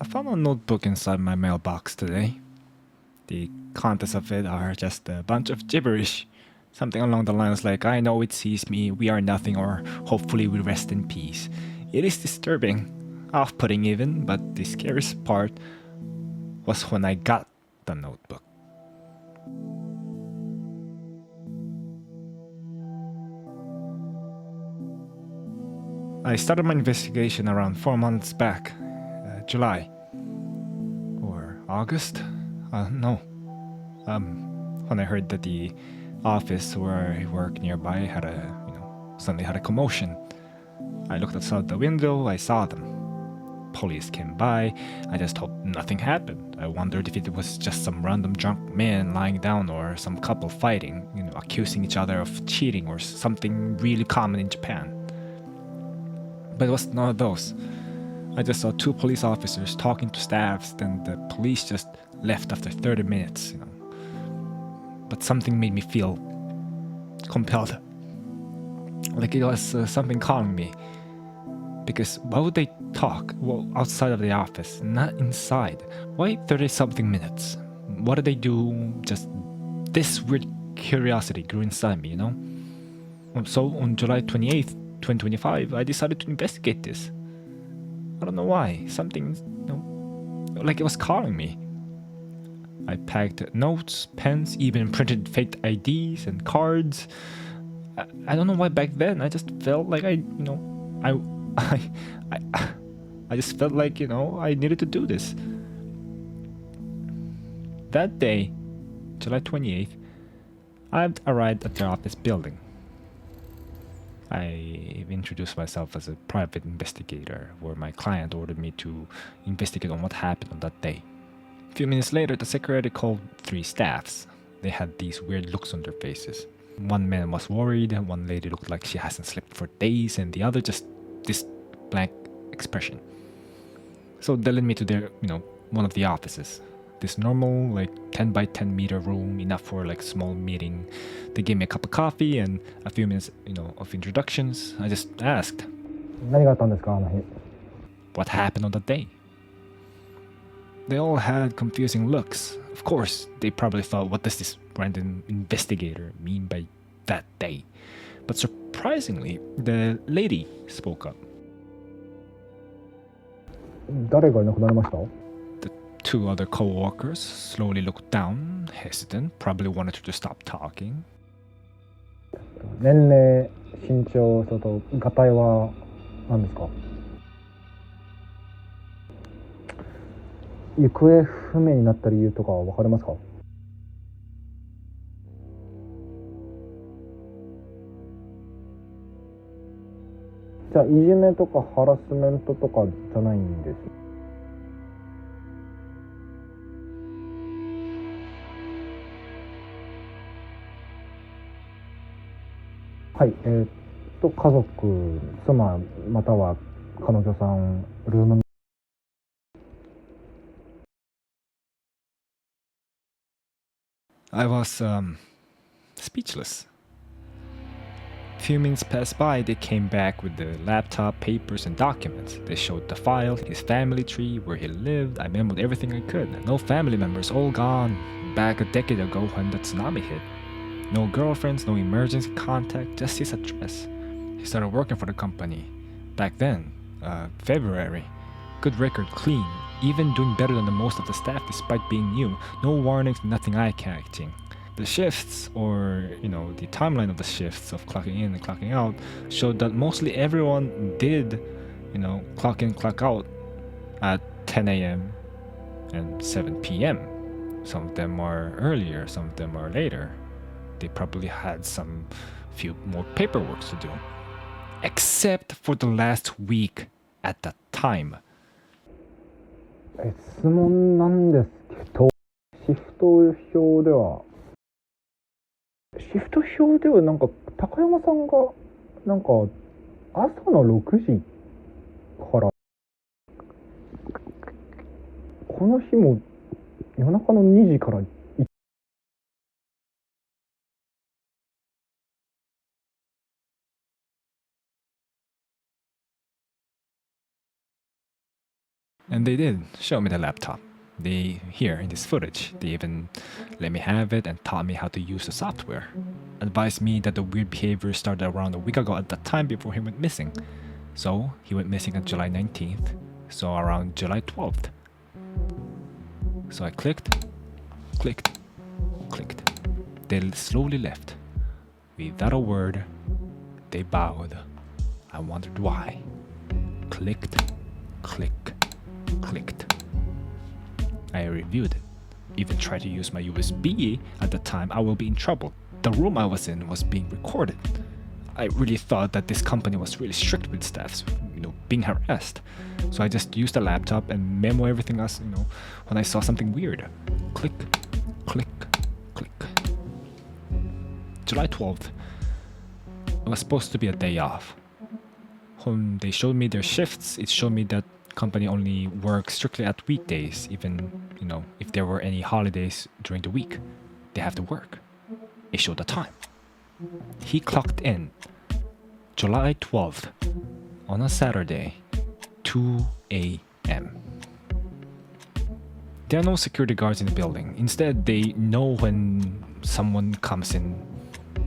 I found a notebook inside my mailbox today. The contents of it are just a bunch of gibberish. Something along the lines like, I know it sees me, we are nothing, or hopefully we rest in peace. It is disturbing, off putting even, but the scariest part was when I got the notebook. I started my investigation around 4 months back, July or August. No. When I heard that the office where I work nearby had suddenly had a commotion. I looked outside the window. I saw them. Police came by. I just hoped nothing happened. I wondered if it was just some random drunk man lying down or some couple fighting, accusing each other of cheating or something really common in Japan. But it was none of those. I just saw two police officers talking to staffs, then the police just left after 30 minutes, But something made me feel compelled. Like it was something calling me. Because why would they talk? Well, outside of the office, not inside. Why 30-something minutes? What did they do? Just this weird curiosity grew inside me, So on July 28th, 2025, I decided to investigate this. I don't know why. Something, like it was calling me. I packed notes, pens, even printed fake IDs and cards. I don't know why back then. I just felt like I just felt like, I needed to do this. That day, July 28th, I arrived at the office building. I introduced myself as a private investigator, where my client ordered me to investigate on what happened on that day. A few minutes later, the secretary called 3 staffs. They had these weird looks on their faces. One man was worried, one lady looked like she hasn't slept for days, and the other just this blank expression. So they led me to their, one of the offices. This normal, 10 by 10 meter room, enough for small meeting. They gave me a cup of coffee and a few minutes, of introductions. I just asked, 何があったんですか、あの日。what happened on that day? They all had confusing looks. Of course, they probably thought, what does this random investigator mean by that day? But surprisingly, the lady spoke up. 誰がいなくなりました？ The 2 other co-workers slowly looked down, hesitant, probably wanted her to stop talking. 年齢、身長、それとがたいは何ですか？行方不明になった理由とか分かりますか？じゃあいじめとかハラスメントとかじゃないんです。はい、家族、妻または彼女さん、ルーム。I was speechless. A few minutes passed by. They came back with the laptop, papers, and documents. They showed the file, his family tree, where he lived. I memoed everything I could. No family members, all gone back a decade ago when the tsunami hit. No girlfriends, no emergency contact, just his address. He started working for the company back then, February. Good record, clean, even doing better than the most of the staff despite being new. No warnings, nothing eye-catching. The shifts, or the timeline of the shifts of clocking in and clocking out, showed that mostly everyone did, clock in, clock out at 10 a.m. and 7 p.m. Some of them are earlier, some of them are later. They probably had some few more paperwork to do. Except for the last week at that time. 質問なんですけど、シフト表ではなんか高山さんがなんか朝の6時からこの日も夜中の2時から And they did show me the laptop. They, here in this footage, they even let me have it and taught me how to use the software. Advised me that the weird behavior started around a week ago at that time before he went missing. So he went missing on July 19th, so around July 12th. So I clicked, clicked, clicked. They slowly left. Without a word, they bowed. I wondered why. Clicked, click, clicked. I reviewed it. Even tried to use my USB at the time, I will be in trouble. The room I was in was being recorded. I really thought that this company was really strict with staffs, being harassed. So I just used the laptop and memo everything else, when I saw something weird. Click, click, click. July 12th. It was supposed to be a day off. When they showed me their shifts, it showed me that company only works strictly at weekdays, even, if there were any holidays during the week, they have to work. It showed the time. He clocked in July 12th on a Saturday, 2 a.m. There are no security guards in the building. Instead, they know when someone comes in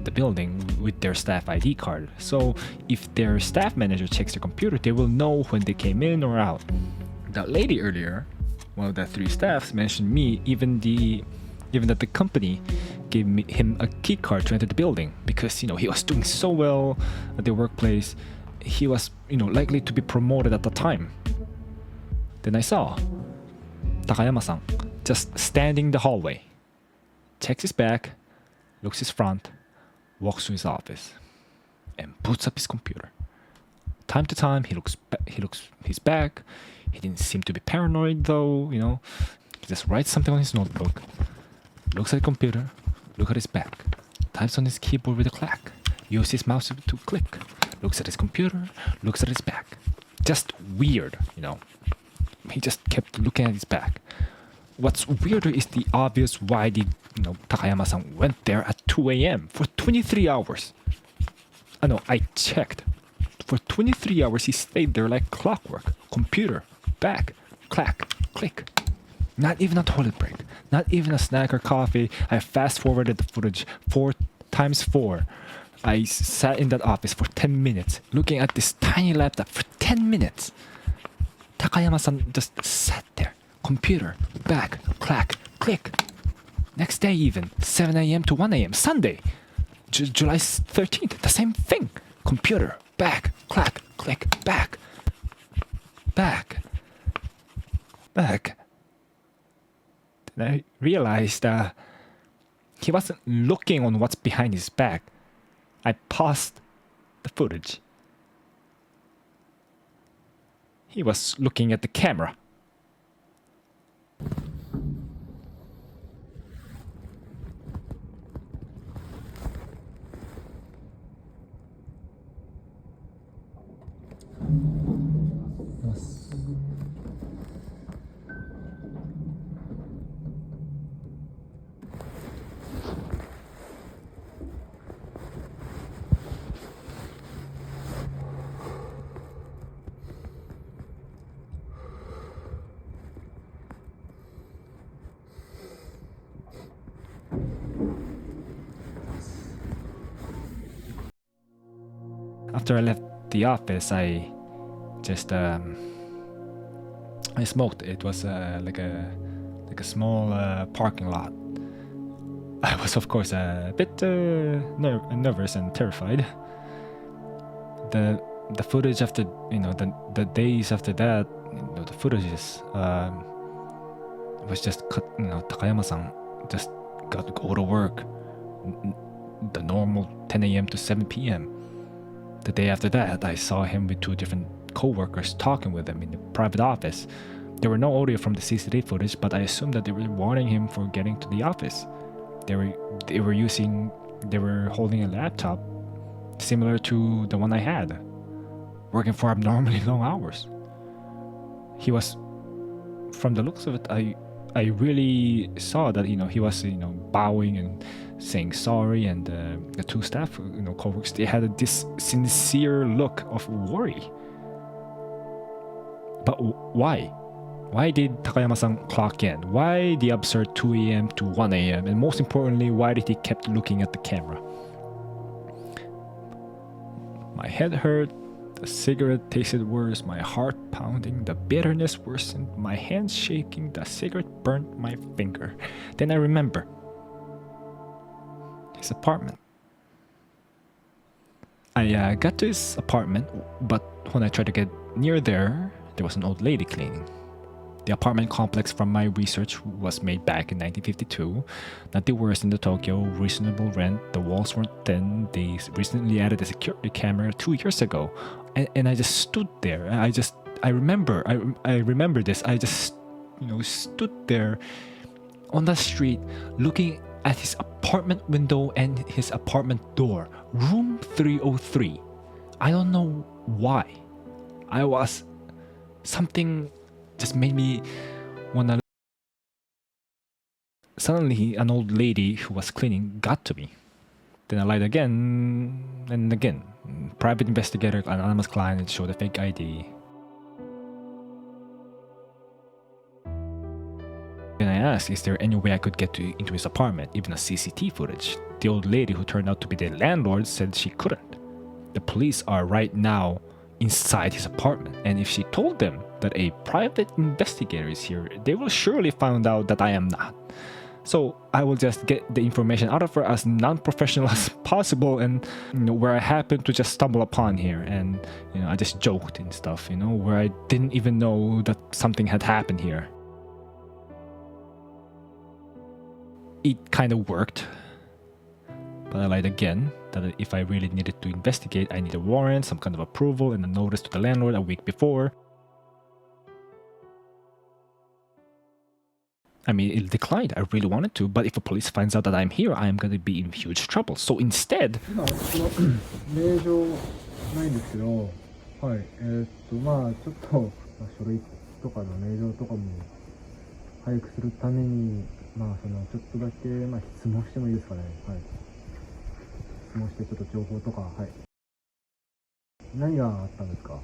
the building with their staff ID card. So if their staff manager checks their computer, they will know when they came in or out. That lady earlier, one of the three staffs, mentioned me, even that the company gave him a key card to enter the building because he was doing so well at the workplace. He was likely to be promoted at the time. Then I saw Takayama-san just standing in the hallway, checks his back, looks his front, walks to his office, and boots up his computer. Time to time, he looks his back. He didn't seem to be paranoid though. He just writes something on his notebook, looks at the computer, look at his back, types on his keyboard with a clack, uses his mouse to click, looks at his computer, looks at his back. Just weird, He just kept looking at his back. What's weirder is the obvious why Takayama-san went there at 2 a.m. for 23 hours. I checked. For 23 hours he stayed there like clockwork. Computer, back, clack, click. Not even a toilet break. Not even a snack or coffee. I fast forwarded the footage 4 times 4. I sat in that office for 10 minutes, looking at this tiny laptop for 10 minutes. Takayama-san just sat there. Computer, back, clack, click. Next day even, 7 a.m. to 1 a.m. Sunday, July 13th, the same thing. Computer, back, clack, click, back, back, back. Then I realized he wasn't looking on what's behind his back. I paused the footage. He was looking at the camera. After I left the office, I just I smoked. It was like a small parking lot. I was of course a bit nervous and terrified. The footage after the days after that, the footages was just cut. Takayama-san just got to go to work the normal 10 a.m. to 7 p.m. The day after that, I saw him with 2 different co-workers talking with him in the private office. There were no audio from the CCTV footage, but I assumed that they were warning him for getting to the office. They were holding a laptop similar to the one I had, working for abnormally long hours. He was, from the looks of it, I really saw that he was bowing and saying sorry, and the 2 staff co-workers, they had this sincere look of worry. But why? Why did Takayama-san clock in? Why the absurd 2 a.m. to 1 a.m.? And most importantly, why did he kept looking at the camera? My head hurt, the cigarette tasted worse, my heart pounding, the bitterness worsened, my hands shaking, the cigarette burnt my finger. Then I remember his apartment. I got to his apartment, but when I tried to get near there was an old lady cleaning. The apartment complex from my research was made back in 1952. Not the worst in the Tokyo, reasonable rent, the walls weren't thin, they recently added a security camera 2 years ago. And I just stood there. I remember this. I just, stood there on the street looking at his apartment window and his apartment door. Room 303. I don't know why. Something just made me wanna. Suddenly, an old lady who was cleaning got to me. Then I lied again and again. Private investigator, anonymous client, showed a fake ID. Then I asked, is there any way I could get into his apartment, even a CCTV footage? The old lady, who turned out to be the landlord, said she couldn't. The police are right now inside his apartment, and if she told them that a private investigator is here, they will surely find out that I am not. So I will just get the information out of her as non-professional as possible, and where I happened to just stumble upon here, and I just joked and stuff, where I didn't even know that something had happened here. It kind of worked, but I lied again that if I really needed to investigate, I need a warrant, some kind of approval, and a notice to the landlord a week before. I mean, it declined. I really wanted to, but if the police finds out that I'm here, I am going to be in huge trouble. So instead... 令状ないんですけど、はい、まあちょっと、書類とかの令状とかも早くするために、ちょっとだけ、質問してもいいですかね。はい。質問してちょっと情報とか、はい。何があったんですか？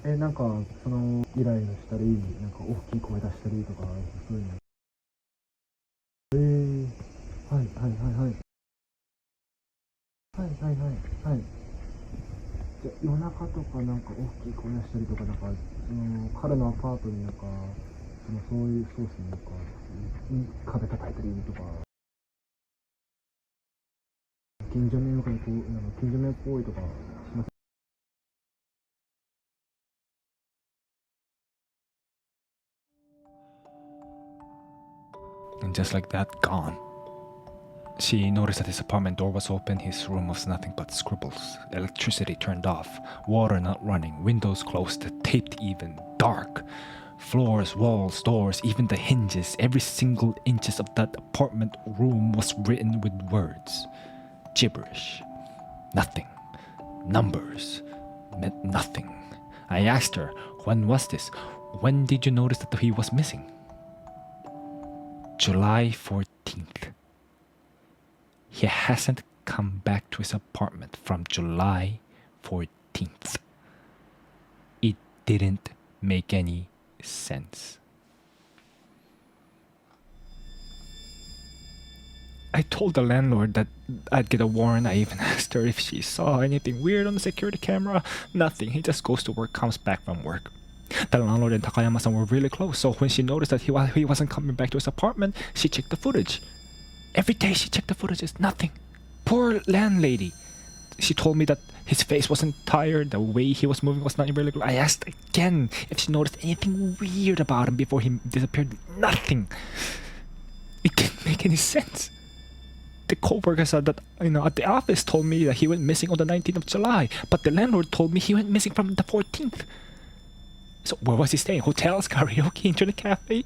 なんかイライラしたり、なんか大きい声出したりとか、そういうの。はいはいはいはい。はいはいはいはい。じゃ夜中とかなんか大きい声出したりとか、なんか彼のアパートになんかそういうそうですね、なんか壁叩いたりとか、近所迷惑になんか近所迷惑行為とかします。And just like that, gone. She noticed that his apartment door was open, his room was nothing but scribbles, electricity turned off, water not running, windows closed, taped even, dark. Floors, walls, doors, even the hinges, every single inches of that apartment room was written with words. Gibberish. Nothing. Numbers. Meant nothing. I asked her, when was this? When did you notice that he was missing? July 14th. He hasn't come back to his apartment from July 14th. It didn't make any sense. I told the landlord that I'd get a warrant. I even asked her if she saw anything weird on the security camera. Nothing. He just goes to work, comes back from work. The landlord and Takayama-san were really close, so when she noticed that he wasn't coming back to his apartment, she checked the footage. Every day she checked the footage, it's nothing. Poor landlady. She told me that his face wasn't tired, the way he was moving was not irregular. I asked again if she noticed anything weird about him before he disappeared. Nothing. It didn't make any sense. The co-workers at the office told me that he went missing on the 19th of July, but the landlord told me he went missing from the 14th. So where was he staying? Hotels, karaoke, internet cafe?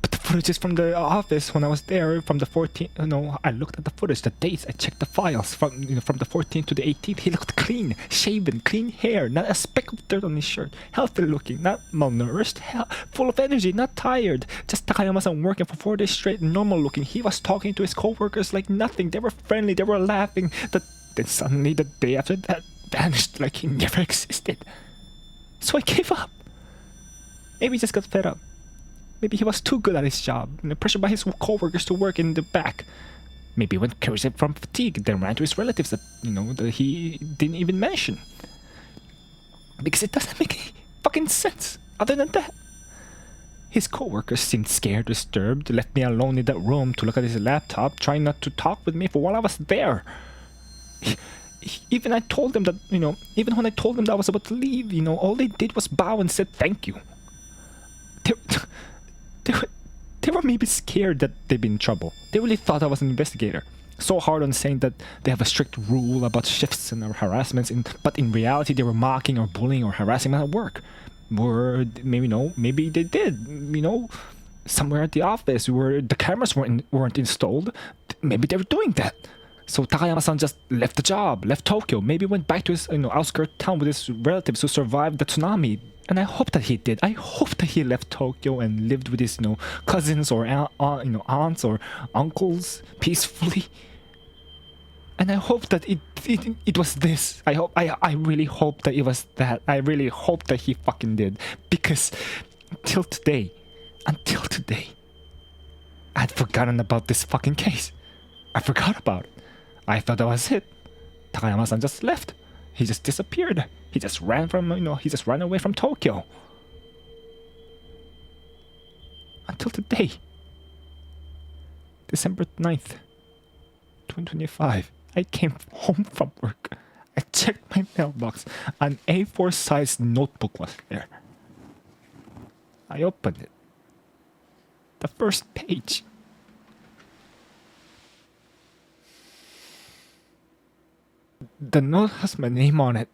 But the footage is from the office when I was there from the 14th. I looked at the footage, the dates, I checked the files from the 14th to the 18th. He looked clean, shaven, clean hair, not a speck of dirt on his shirt. Healthy looking, not malnourished, full of energy, not tired. Just Takayama-san working for 4 days straight, normal looking. He was talking to his co-workers like nothing. They were friendly, they were laughing. Then suddenly, the day after that, vanished like he never existed. So I gave up. Maybe he just got fed up. Maybe he was too good at his job, pressured by his coworkers to work in the back. Maybe he went crazy from fatigue, then ran to his relatives that, that he didn't even mention. Because it doesn't make any fucking sense other than that. His coworkers seemed scared, disturbed, left me alone in that room to look at his laptop, trying not to talk with me for while I was there. Even I told them that, even when I told them that I was about to leave, all they did was bow and said thank you. They were maybe scared that they'd be in trouble. They really thought I was an investigator. So hard on saying that they have a strict rule about shifts and harassments, but in reality they were mocking or bullying or harassing me at work. Or maybe they did, somewhere at the office where the cameras weren't installed. Maybe they were doing that. So Takayama-san just left the job, left Tokyo, maybe went back to his outskirt town with his relatives who survived the tsunami. And I hope that he did. I hope that he left Tokyo and lived with his cousins or aunts or uncles peacefully. And I hope that it was this. I really hope that it was that. I really hope that he fucking did. Because until today, I'd forgotten about this fucking case. I forgot about it. I thought that was it. Takayama-san just left. He just disappeared. He just ran away from Tokyo. Until today. December 9th, 2025. I came home from work. I checked my mailbox. An A4 sized notebook was there. I opened it. The first page. The note has my name on it.